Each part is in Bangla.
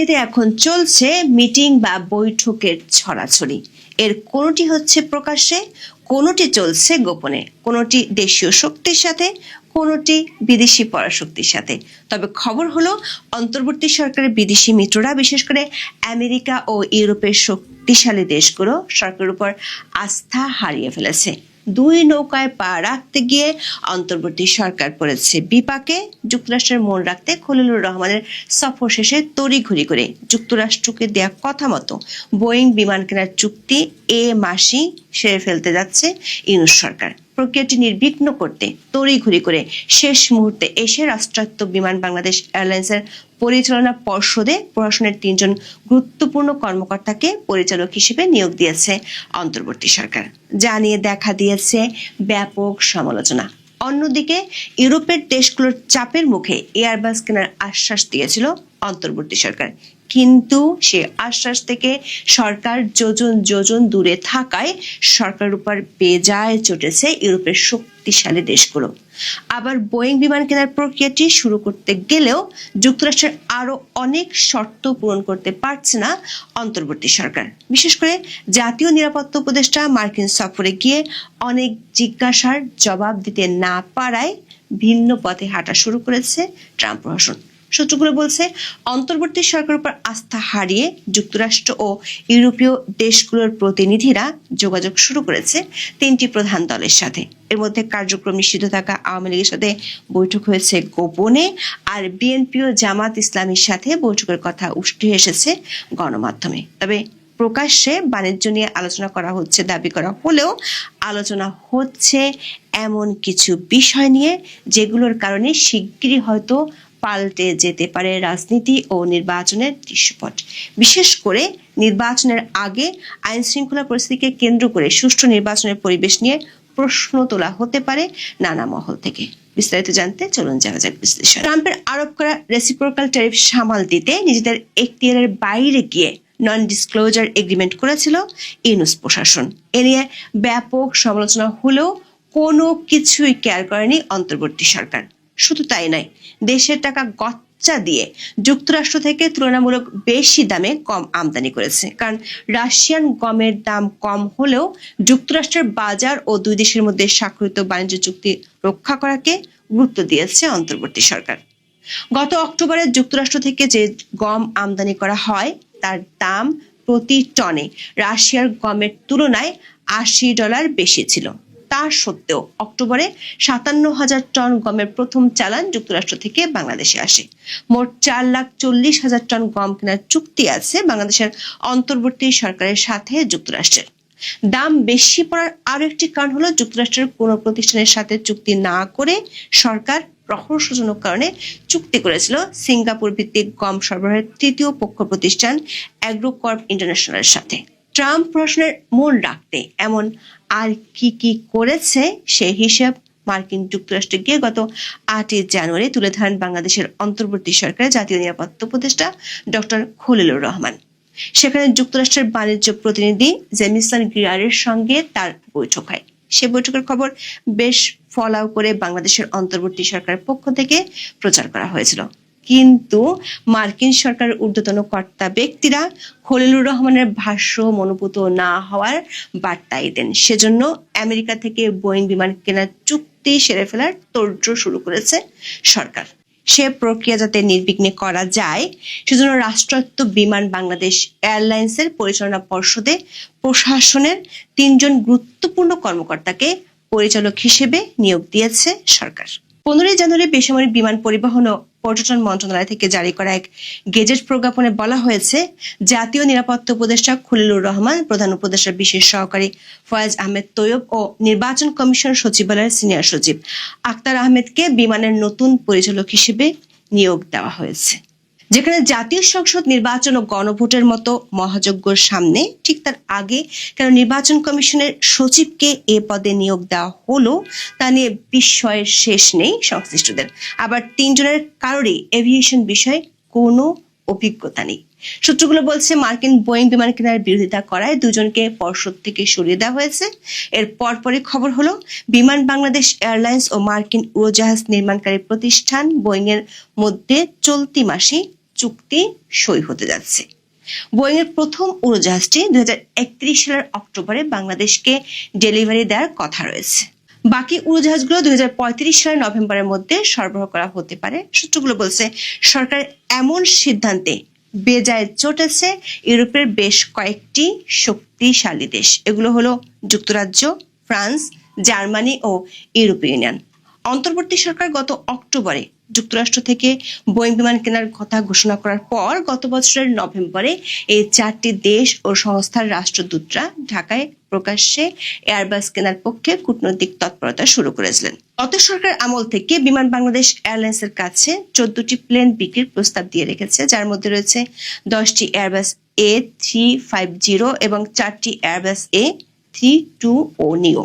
এতে এখন চলছে মিটিং বা বৈঠকের ছড়াছড়ি। এর কোনোটি হচ্ছে প্রকাশ্যে, কোনোটি চলছে গোপনে, কোনোটি দেশীয় শক্তির সাথে, কোনোটি বিদেশি পরাশক্তির সাথে। তবে খবর হলো অন্তর্বর্তী সরকারের বিদেশি মিত্ররা, বিশেষ করে আমেরিকা ও ইউরোপের শক্তিশালী দেশগুলো সরকারের উপর আস্থা হারিয়ে ফেলেছে। দুই নৌকায় পা রাখতে গিয়ে অন্তর্বর্তী সরকার পড়েছে বিপাকে। যুক্তরাষ্ট্রের মন রাখতে খলিলুর রহমানের সফর শেষে তড়িঘড়ি করে যুক্তরাষ্ট্রকে দেয়া কথা মতো বোয়িং বিমান কেনার চুক্তি এ মাসেই সেরে ফেলতে যাচ্ছে ইউনূস সরকার। প্রক্রিয়াটি নির্বিঘ্ন করতে তড়িঘড়ি করে শেষ মুহূর্তে এসে রাষ্ট্রায়ত্ত বিমান বাংলাদেশ এয়ারলাইন্সের পরিচালনা পর্ষদে প্রশাসনের ৩ জন গুরুত্বপূর্ণ কর্মকর্তাকে পরিচালক হিসেবে নিয়োগ দিয়েছে অন্তর্বর্তী সরকার, যা নিয়ে দেখা দিয়েছে ব্যাপক সমালোচনা। অন্যদিকে ইউরোপের দেশগুলোর চাপের মুখে এয়ারবাস কেনার আশ্বাস দিয়েছিল অন্তর্বর্তী সরকার, কিন্তু সে আশ্বাস থেকে সরকার যোজন যোজন দূরে থাকায় সরকারের উপর বেজায় চটেছে ইউরোপের শক্তিশালী দেশগুলো। আবার বোয়িং বিমান কেনার প্রক্রিয়াটি শুরু করতে গেলেও যুক্তরাষ্ট্রের আরো অনেক শর্ত পূরণ করতে পারছে না অন্তর্বর্তী সরকার। বিশেষ করে জাতীয় নিরাপত্তা উপদেষ্টা মার্কিন সফরে গিয়ে অনেক জিজ্ঞাসার জবাব দিতে না পারায় ভিন্ন পথে হাঁটা শুরু করেছে ট্রাম্প প্রশাসন। সূত্রগুলো বলছে, অন্তর্বর্তী সরকারের উপর আস্থা হারিয়ে যুক্তরাষ্ট্র ও ইউরোপীয় দেশগুলোর প্রতিনিধিরা যোগাযোগ শুরু করেছে 3টি প্রধান দলের সাথে। এর মধ্যে কার্যক্রম নিষিদ্ধ থাকা আওয়ামী লীগের সাথে বৈঠক হয়েছে গোপনে, আর বিএনপি ও জামাত ইসলামীর সাথে বৈঠকের কথা উঠে এসেছে গণমাধ্যমে। তবে প্রকাশ্যে বাণিজ্য নিয়ে আলোচনা করা হচ্ছে দাবি করা হলেও আলোচনা হচ্ছে এমন কিছু বিষয় নিয়ে যেগুলোর কারণে শিগগিরই হয়তো পাল্টে যেতে পারে রাজনীতি ও নির্বাচনের দৃশ্যপট। বিশেষ করে নির্বাচনের আগে আইন শৃঙ্খলা পরিস্থিতিকে কেন্দ্র করে সুষ্ঠু নির্বাচনের পরিবেশ নিয়ে প্রশ্ন তোলা হতে পারে নানা মহল থেকে। বিস্তারিত জানতে চলুন যাওয়া যাক বিশ্লেষণ। ট্রাম্পের আরোপ করা রেসিপ্রোকাল ট্যারিফ সামাল দিতে নিজেদের এখতিয়ারের বাইরে গিয়ে নন ডিসক্লোজার এগ্রিমেন্ট করেছিল ইউনূস প্রশাসন। এ নিয়ে ব্যাপক সমালোচনা হলেও কোনো কিছুই কেয়ার করেনি অন্তর্বর্তী সরকার। শুধু তাই নয়, দেশের টাকা গচ্চা দিয়ে যুক্তরাষ্ট্র থেকে তুলনামূলক বেশি দামে কম আমদানি করেছে। কারণ রাশিয়ান গমের দাম কম হলেও যুক্তরাষ্ট্রের বাজার ও দুই দেশের মধ্যে স্বাক্ষরিত বাণিজ্য চুক্তি রক্ষা করাকে গুরুত্ব দিয়েছে অন্তর্বর্তী সরকার। গত অক্টোবরে যুক্তরাষ্ট্র থেকে যে গম আমদানি করা হয় তার দাম প্রতি টনে রাশিয়ার গমের তুলনায় $80 বেশি ছিল। তা সত্ত্বেও অক্টোবরে 57,000 টন গমের প্রথম চালান যুক্তরাষ্ট্র থেকে বাংলাদেশে আসে। মোট 4,40,000 টন গম কেনার চুক্তি আছে বাংলাদেশের অন্তর্বর্তী সরকারের সাথে যুক্তরাষ্ট্রের। দাম বেশি পড়ার আরো একটি কারণ হলো যুক্তরাষ্ট্রের কোনো প্রতিষ্ঠানের সাথে চুক্তি না করে সরকার রহস্যজনক কারণে চুক্তি করেছিল সিঙ্গাপুর ভিত্তিক গম সরবরাহের তৃতীয় পক্ষ প্রতিষ্ঠান অ্যাগ্রোকর্প ইন্টারন্যাশনালের সাথে। ট্রাম্প প্রশাসনের মন রাখতে এমন আর কি করেছে সে হিসাব মার্কিন যুক্তরাষ্ট্রে গিয়ে গত 8 জানুয়ারি তুলে ধরেন বাংলাদেশের অন্তর্বর্তী সরকারের জাতীয় নিরাপত্তা উপদেষ্টা ডক্টর খলিলুর রহমান। সেখানে যুক্তরাষ্ট্রের বাণিজ্য প্রতিনিধি জেমিসন গ্রিয়ারের সঙ্গে তার বৈঠক হয়। সে বৈঠকের খবর বেশ ফলাও করে বাংলাদেশের অন্তর্বর্তী সরকারের পক্ষ থেকে প্রচার করা হয়েছিল, কিন্তু মার্কিন সরকারের ঊর্ধ্বতন কর্তা ব্যক্তিরা খলিলুর রহমানের ভাষ্য মনোপুত না হওয়ার বার্তাই দেন। সেজন্য আমেরিকা থেকে বোয়িং বিমান কেনার চুক্তি সেরে ফেলার তোড়জোড় শুরু করেছে সরকার। সে প্রক্রিয়া যাতে নির্বিঘ্নে করা যায় সেজন্য রাষ্ট্রায়ত্ত বিমান বাংলাদেশ এয়ারলাইন্সের পরিচালনা পর্ষদে প্রশাসনের 3 জন গুরুত্বপূর্ণ কর্মকর্তাকে পরিচালক হিসেবে নিয়োগ দিয়েছে সরকার। 15 জানুয়ারি বেসামরিক বিমান পরিবহন ও পর্যটন মন্ত্রণালয় থেকে জারি করা এক গেজেট প্রজ্ঞাপনে বলা হয়েছে, জাতীয় নিরাপত্তা উপদেষ্টা খলিলুর রহমান, প্রধান উপদেষ্টার বিশেষ সহকারী ফয়েজ আহমেদ তৈয়ব ও নির্বাচন কমিশন সচিবালয়ের সিনিয়র সচিব আক্তার আহমেদকে বিমানের নতুন পরিচালক হিসেবে নিয়োগ দেওয়া হয়েছে। যেখানে জাতীয় সংসদ নির্বাচন ও গণভোটের মতো মহাযজ্ঞর সামনে ঠিক তার আগে কেন নির্বাচন কমিশনের সচিবকে এ পদে নিয়োগ দেওয়া হলো তা নিয়ে বিস্ময়ের শেষ নেই সংশ্লিষ্টদের। আবার 3 জনের কারোরই এভিয়েশন বিষয়ে কোনো অভিজ্ঞতা নেই। সূত্রগুলো বলছে, মার্কিন বোয়িং বিমান কেনার বিরোধিতা করায় 2 জনকে পর্ষদ থেকে সরিয়ে দেওয়া হয়েছে। এর পরপরই খবর হলো বিমান বাংলাদেশ এয়ারলাইন্স ও মার্কিন উড়োজাহাজ নির্মাণকারী প্রতিষ্ঠান বোয়িং এর মধ্যে চলতি মাসে চুক্তি সই হতে যাচ্ছে। বোয়িং এর প্রথম উড়োজাহাজটি 2031 সালের অক্টোবরে বাংলাদেশকে ডেলিভারি দেওয়ার কথা রয়েছে। বাকি উড়োজাহাজগুলো 2035 সালের নভেম্বরের মধ্যে সরবরাহ করা হতে পারে। সূত্রগুলো বলছে সরকার এমন সিদ্ধান্তে বেজায় চটেছে ইউরোপের বেশ কয়েকটি শক্তিশালী দেশ। এগুলো হলো যুক্তরাজ্য, ফ্রান্স, জার্মানি ও ইউরোপীয় ইউনিয়ন। অন্তর্বর্তী সরকার গত অক্টোবরে যুক্তরাষ্ট্র থেকে বোয়িং বিমান কেনার কথা ঘোষণা করার পর গত বছরের নভেম্বরে এই 4টি দেশ ও সংস্থার রাষ্ট্রদূতরা ঢাকায় প্রকাশ্যে এয়ারবাস কেনার পক্ষে কূটনৈতিক তৎপরতা শুরু করেছিলেন। গত সরকার আমল থেকে বিমান বাংলাদেশ এয়ারলাইন্সের কাছে 14টি প্লেন বিক্রির প্রস্তাব দিয়ে রেখেছে, যার মধ্যে রয়েছে 10টি এয়ারবাস A350 এবং 4টি এয়ারবাস A320 নিও।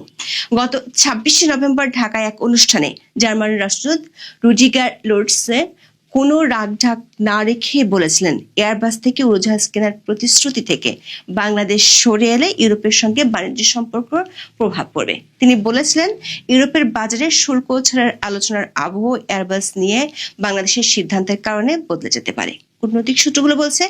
গত 26 নভেম্বর ঢাকায় এক অনুষ্ঠানে জার্মানির রাষ্ট্রদূত রুডিগার লোর্টসে কোনো রাগঢাক না রেখে বলেছিলেন এয়ারবাস থেকে উড়োজাহাজ কেনার প্রতিশ্রুতি থেকে বাংলাদেশ সরে এলে ইউরোপের সঙ্গে বাণিজ্য সম্পর্ক প্রভাব পড়বে। তিনি বলেছিলেন ইউরোপের বাজারে শুল্ক ছাড়ার আলোচনার আবহ এয়ারবাস নিয়ে বাংলাদেশের সিদ্ধান্তের কারণে বদলে যেতে পারে। কূটনৈতিক সূত্রগুলো বলছে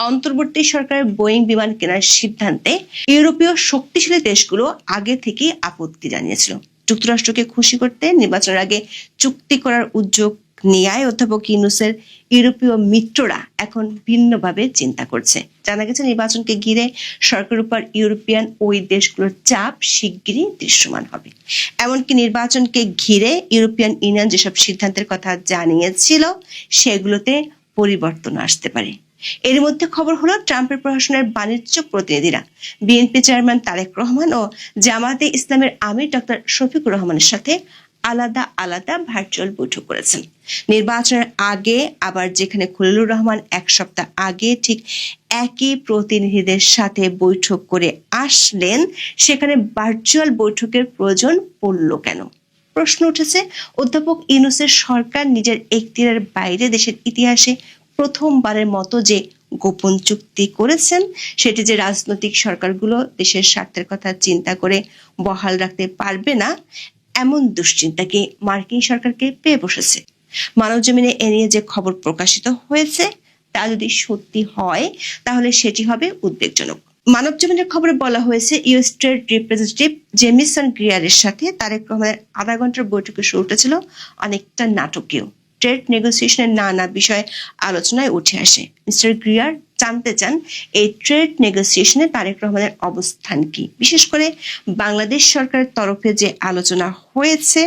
অন্তর্বর্তী সরকারের বোয়িং বিমান কেনার সিদ্ধান্তে ইউরোপীয় শক্তিশালী দেশগুলো আগে থেকেই আপত্তি জানিয়েছিল। যুক্তরাষ্ট্রকে খুশি করতে নির্বাচনের আগে চুক্তি করার উদ্যোগ নেয় অধ্যাপক ইউনূসের ইউরোপীয় মিত্ররা এখন ভিন্নভাবে চিন্তা করছে। জানা গেছে নির্বাচনকে ঘিরে সরকারের উপর ইউরোপিয়ান ওই দেশগুলোর চাপ শিগগিরই দৃশ্যমান হবে। এমনকি নির্বাচনকে ঘিরে ইউরোপিয়ান ইউনিয়ন যেসব সিদ্ধান্তের কথা জানিয়েছিল সেগুলোতে পরিবর্তন আসতে পারে। এর মধ্যে খবর হলো ট্রাম্পের প্রশাসনের বাণিজ্য প্রতিনিধিরা বিএনপি চেয়ারম্যান তারেক রহমান ও জামায়াতে ইসলামের আমির ডক্টর শফিকুর রহমানের সাথে আলাদা আলাদা ভার্চুয়াল বৈঠক করেছেন। নির্বাচনের আগে আবার যেখানে খলিলুর রহমান এক সপ্তাহ আগে ঠিক একই প্রতিনিধিদের সাথে বৈঠক করে আসলেন, সেখানে ভার্চুয়াল বৈঠকের প্রয়োজন পড়ল কেন? প্রশ্ন উঠেছে অধ্যাপক ইউনূসের সরকার নিজের এখতিয়ারের বাইরে দেশের ইতিহাসে প্রথমবারের মতো যে গোপন চুক্তি করেছেন সেটি যে রাজনৈতিক সরকারগুলো দেশের স্বার্থের কথা চিন্তা করে বহাল রাখতে পারবে না, এমন দুশ্চিন্তাকে মার্কিন সরকারকে পেয়ে বসেছে। মানবজমিনে এ নিয়ে যে খবর প্রকাশিত হয়েছে তা যদি সত্যি হয় তাহলে সেটি হবে উদ্বেগজনক। মানবজমিনের খবরে বলা হয়েছে ইউএস ট্রেড রিপ্রেজেন্টেটিভ জেমিসন গ্রিয়ারের সাথে তারেক রহমানের আধা ঘন্টার বৈঠকের শুরুটা ছিল অনেকটা নাটকীয়। ট্রেড নেগোসিয়েশনের নানা বিষয়ে আলোচনায় উঠে আসে। মিস্টার গ্রিয়ার জানতে চান এই ট্রেড নেগোসিয়েশনে তারেক রহমানের অবস্থান কি, বিশেষ করে বাংলাদেশ সরকারের তরফে যে আলোচনা হয়েছে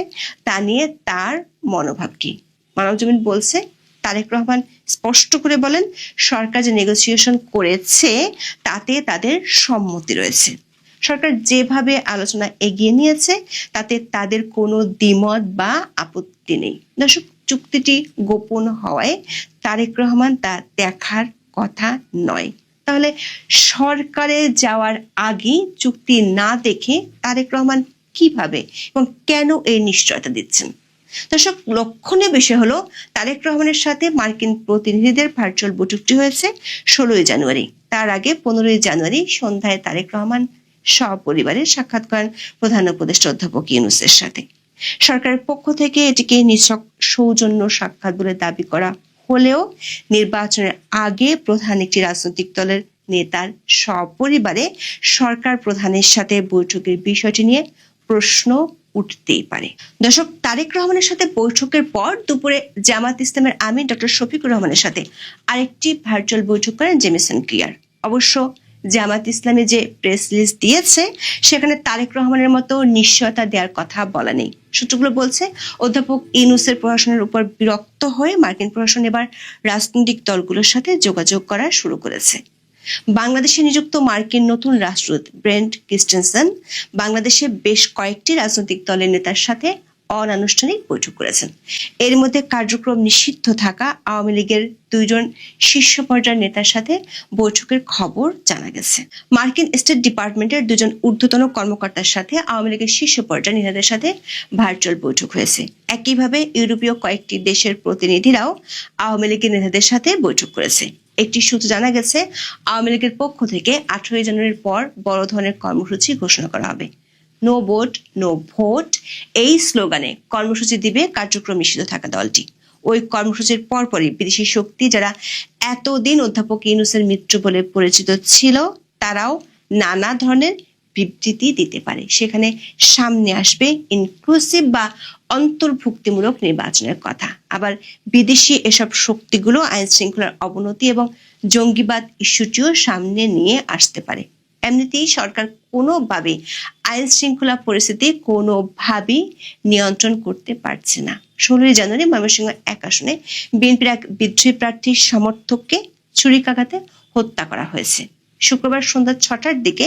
তা নিয়ে তার মনোভাব কি। মানবজমিন বলছে তারেক রহমান স্পষ্ট করে বলেন সরকার যে নেগোসিয়েশন করেছে তাতে তাদের সম্মতি রয়েছে। সরকার যেভাবে আলোচনা এগিয়ে নিয়েছে তাতে তাদের কোনো দ্বিমত বা আপত্তি নেই। দর্শক, চুক্তিটি গোপন হওয়ায় তারেক রহমান তা দেখার কথা নয়। তাহলে সরকারে যাওয়ার আগে চুক্তি না দেখে তারেক রহমান কিভাবে এবং কেন এই নিশ্চয়তা দিচ্ছেন? দর্শক, লক্ষণীয় বিষয় হলো তারেক রহমানের সাথে মার্কিন প্রতিনিধিদের ভার্চুয়াল বৈঠকটি হয়েছে 16 জানুয়ারি। তার আগে 15 জানুয়ারি সন্ধ্যায় তারেক রহমান সপরিবারে সাক্ষাৎ করেন প্রধান উপদেষ্টা অধ্যাপক ইউনূসের সাথে। সরকারের পক্ষ থেকে এটিকে নিছক সৌজন্য সাক্ষাৎ বলে দাবি করা হলেও নির্বাচনের আগে প্রধান একটি রাজনৈতিক দলের নেতার সপরিবারে সরকার প্রধানের সাথে বৈঠকের বিষয়টি নিয়ে প্রশ্ন উঠতেই পারে। দর্শক, তারেক রহমানের সাথে বৈঠকের পর দুপুরে জামায়াত ইসলামের আমির ডক্টর শফিকুর রহমানের সাথে আরেকটি ভার্চুয়াল বৈঠক করেন জেমিসন গ্রিয়ার। অবশ্য জামায়াত ইসলামী যে প্রেস রিলিজ দিয়েছে সেখানে তারেক রহমানের মতো নিশ্চয়তা দেওয়ার কথা বলা নেই। সূত্রগুলো বলছে অধ্যাপক ইউনূসের প্রশাসনের উপর বিরক্ত হয়ে মার্কিন প্রশাসন এবার রাজনৈতিক দলগুলোর সাথে যোগাযোগ করা শুরু করেছে। বাংলাদেশে নিযুক্ত মার্কিন নতুন রাষ্ট্রদূত ব্রেন্ট ক্রিস্টেনসেন বাংলাদেশে বেশ কয়েকটি রাজনৈতিক দলের নেতার সাথে অনানুষ্ঠানিক বৈঠক করেছেন। এর মধ্যে কার্যক্রম নিষিদ্ধ থাকা আওয়ামী লীগের 2 জন শীর্ষ পর্যায়ের নেতার সাথে বৈঠকের খবর জানা গেছে। মার্কিন স্টেট ডিপার্টমেন্টের 2 জন ঊর্ধ্বতন কর্মকর্তার সাথে আওয়ামী লীগের শীর্ষ পর্যায়ের নেতাদের সাথে ভার্চুয়াল বৈঠক হয়েছে। একইভাবে ইউরোপীয় কয়েকটি দেশের প্রতিনিধিরাও আওয়ামী লীগের নেতাদের সাথে বৈঠক করেছে। একটি সূত্র জানা গেছে আওয়ামী লীগের পক্ষ থেকে 18 জানুয়ারির পর বড় ধরনের কর্মসূচি ঘোষণা করা হবে। নো ভোট নো ভোট এই স্লোগানে কর্মসূচি দিবে কার্যক্রম নিষিদ্ধ থাকা দলটি। ওই কর্মসূচির পরপরই বিদেশি শক্তি যারা এতদিন অধ্যাপক ইউনূসের মিত্র বলে পরিচিত ছিল তারাও নানা ধরনের বিবৃতি দিতে পারে। সেখানে সামনে আসবে ইনক্লুসিভ বা অন্তর্ভুক্তিমূলক নির্বাচনের কথা। আবার বিদেশি এসব শক্তিগুলো আইন শৃঙ্খলার অবনতি এবং জঙ্গিবাদ ইস্যুটিও সামনে নিয়ে আসতে পারে। এমনিতেই সরকার কোনোভাবে আইন শৃঙ্খলা পরিস্থিতি কোনোভাবেই নিয়ন্ত্রণ করতে পারছে না। 16 জানুয়ারি ময়মনসিংহ 1 আসনে বিএনপির এক বিদ্রোহী প্রার্থীর সমর্থককে ছুরিকাঘাতে হত্যা করা হয়েছে। শুক্রবার সন্ধ্যা 6টার দিকে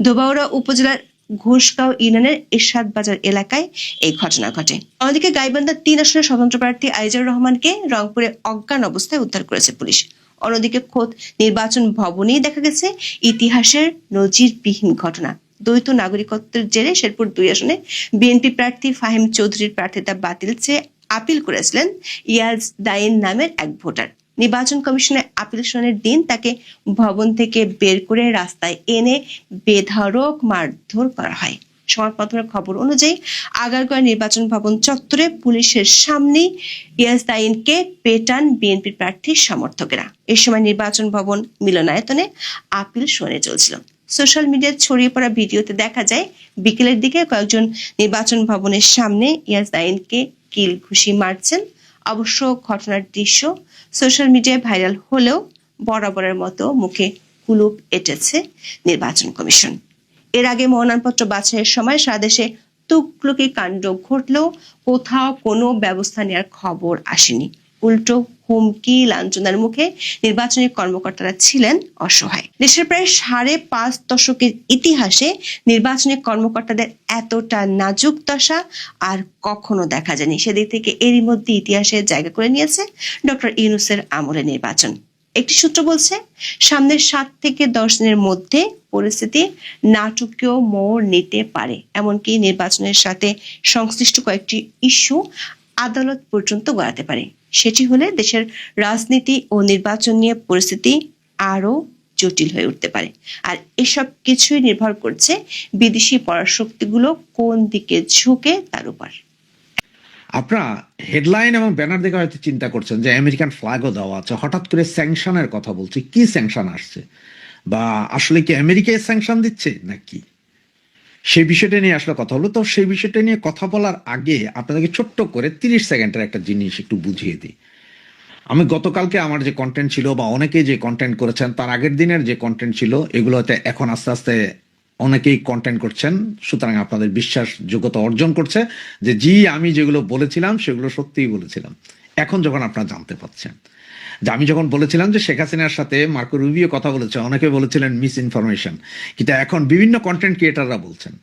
ধোবাউড়া উপজেলার ঘোষগাঁও ইউনিয়নের এরশাদ বাজার এলাকায় এই ঘটনা ঘটে। অন্যদিকে গাইবান্ধা 3 আসনের স্বতন্ত্র প্রার্থী আইজার রহমানকে রংপুরে অজ্ঞান অবস্থায় উদ্ধার করেছে পুলিশ। অন্যদিকে খোদ নির্বাচন ভবনেই দেখা গেছে ইতিহাসের নজিরবিহীন ঘটনা। দ্বৈত নাগরিকত্বের জেরে শেরপুর 2 আসনে বিএনপি প্রার্থী ফাহিম চৌধুরীর প্রার্থিতা বাতিল চেয়ে আপিল করেছিলেন ইয়াজ দাইন নামের এক ভোটার। নির্বাচন কমিশনের আপিল শুনানির দিন তাকে ভবন থেকে বের করে রাস্তায় এনে বেধড়ক মারধর করা হয়। সংবাদ মাধ্যমের খবর অনুযায়ী আগারগাঁও নির্বাচন ভবন চত্বরে পুলিশের সামনেই ইয়াজদাইনকে পেটান বিএনপি প্রার্থীর সমর্থকেরা। এই সময় নির্বাচন ভবন মিলনায়তনে আপিল শুনানি চলছিল। সোশ্যাল মিডিয়ায় ছড়িয়ে পড়া ভিডিওতে দেখা যায় বিকেলের দিকে কয়েকজন নির্বাচন ভবনের সামনে ইয়াজদাইনকে কিল ঘুষি মারছেন। অবশ্য ঘটনার দৃশ্য সোশ্যাল মিডিয়ায় ভাইরাল হলেও বরাবরের মতো মুখে কুলুপ এঁটেছে নির্বাচন কমিশন। এর আগে মনোনয়নপত্র বাছাইয়ের সময় সারা দেশে তুকলুকি কাণ্ড ঘটলেও কোথাও কোনো ব্যবস্থা নেওয়ার খবর আসেনি। উল্টো হুমকি লাঞ্ছনার মুখে নির্বাচনী কর্মকর্তারা ছিলেন অসহায়। দেশের প্রায় 5.5 দশকের ইতিহাসে নির্বাচনী কর্মকর্তাদের এতটা নাজুক দশা আর কখনো দেখা যায়নি। সেদিক থেকে এরই মধ্যে ইতিহাসে জায়গা করে নিয়েছে ডক্টর ইউনূসের আমলে নির্বাচন। একটি সূত্র বলছে সামনের 7 থেকে 10 দিনের মধ্যে পরিস্থিতি নাটকীয় মোড় নিতে পারে। এমনকি নির্বাচনের সাথে সংশ্লিষ্ট কয়েকটি ইস্যু আদালত পর্যন্ত গড়াতে পারে। সেটি হলে দেশের রাজনীতি ও নির্বাচন নিয়ে পরিস্থিতি আরো জটিল হয়ে উঠতে পারে। আর এসব কিছুই নির্ভর করছে বিদেশি পরাশক্তিগুলো কোন দিকে ঝুঁকে তার উপর। আপনারা হেডলাইন এবং ব্যানার দেখে হয়তো চিন্তা করছেন যে আমেরিকান ফ্ল্যাগও দেওয়া আছে, হঠাৎ করে স্যাংশনের কথা বলছে। কি স্যাংশন আসছে, বা আসলে কি আমেরিকায় স্যাংশন দিচ্ছে নাকি, সেই বিষয়টা নিয়ে আসলে কথা হলো। তো সেই বিষয়টা নিয়ে কথা বলার আগে আপনাদেরকে ছোট্ট করে 30 সেকেন্ডের একটা জিনিস একটু বুঝিয়ে দিই। আমি গতকালকে আমার যে কন্টেন্ট ছিল, বা অনেকে যে কন্টেন্ট করেছেন, তার আগের দিনের যে কন্টেন্ট ছিল, এগুলোতে এখন আস্তে আস্তে অনেকেই কন্টেন্ট করছেন। সুতরাং আপনাদের বিশ্বাসযোগ্যতা অর্জন করছে যে জি, আমি যেগুলো বলেছিলাম সেগুলো সত্যিই বলেছিলাম। এখন যখন আপনারা জানতে পারছেন যে আমি যখন বলেছিলাম যে শেখ হাসিনার সাথে মার্কো রুবিও কথা বলেছে, অনেকে বলেছিলেন মিস ইনফরমেশন, কিন্তু এখন বিভিন্ন কন্টেন্ট ক্রিয়েটাররা বলছেন,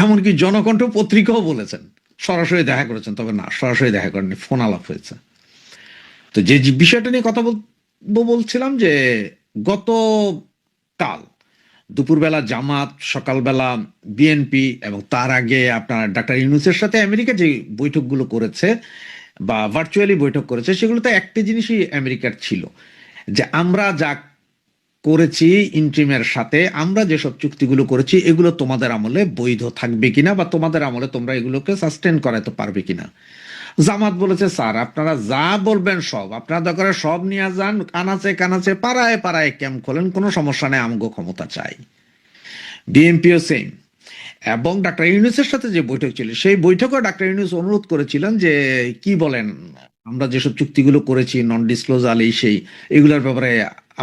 এমনকি জনকণ্ঠ পত্রিকাও বলেছেন সরাসরি দেখা করেছেন। তবে না, সরাসরি দেখা করেননি, ফোন আলাপ হয়েছে। তো যে বিষয়টা নিয়ে কথা বলছিলাম যে গতকাল দুপুরবেলা জামাত, সকালবেলা বিএনপি, এবং তার আগে আপনার ডাক্তার ইউনূসের সাথে আমেরিকা যে বৈঠকগুলো করেছে বা ভার্চুয়ালি বৈঠক করেছে, সেগুলোতে একটি জিনিসই আমেরিকার ছিল যে আমরা যা করেছি ইন্ট্রিমের সাথে, আমরা যেসব চুক্তিগুলো করেছি এগুলো তোমাদের আমলে বৈধ থাকবে কিনা, বা তোমাদের আমলে তোমরা এগুলোকে সাস্টেন করাতে পারবে কিনা। জামাত বলেছে স্যার আপনারা যা বলবেন সব, আপনারা দরকার সব নিয়ে যান, কানাচে কানাচে পাড়ায় পাড়ায় ক্যাম্প খোলেন, কোনো সমস্যা নেই, আমগো ক্ষমতা চাই। বিএনপিও সেম। এবং ডাক্তার ইউনূসের সাথে যে বৈঠক ছিল, সেই বৈঠকে ডাক্তার ইউনূস অনুরোধ করেছিলেন যে কি বলেন, আমরা যেসব চুক্তিগুলো করেছি নন ডিসক্লোজাল এই সেই, এগুলোর ব্যাপারে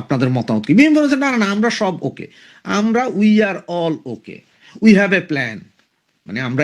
আপনাদের মতামত কি। বিএনপি বলেছে না না, আমরা সব ওকে, আমরা we are all okay, we have a plan, মানে আমরা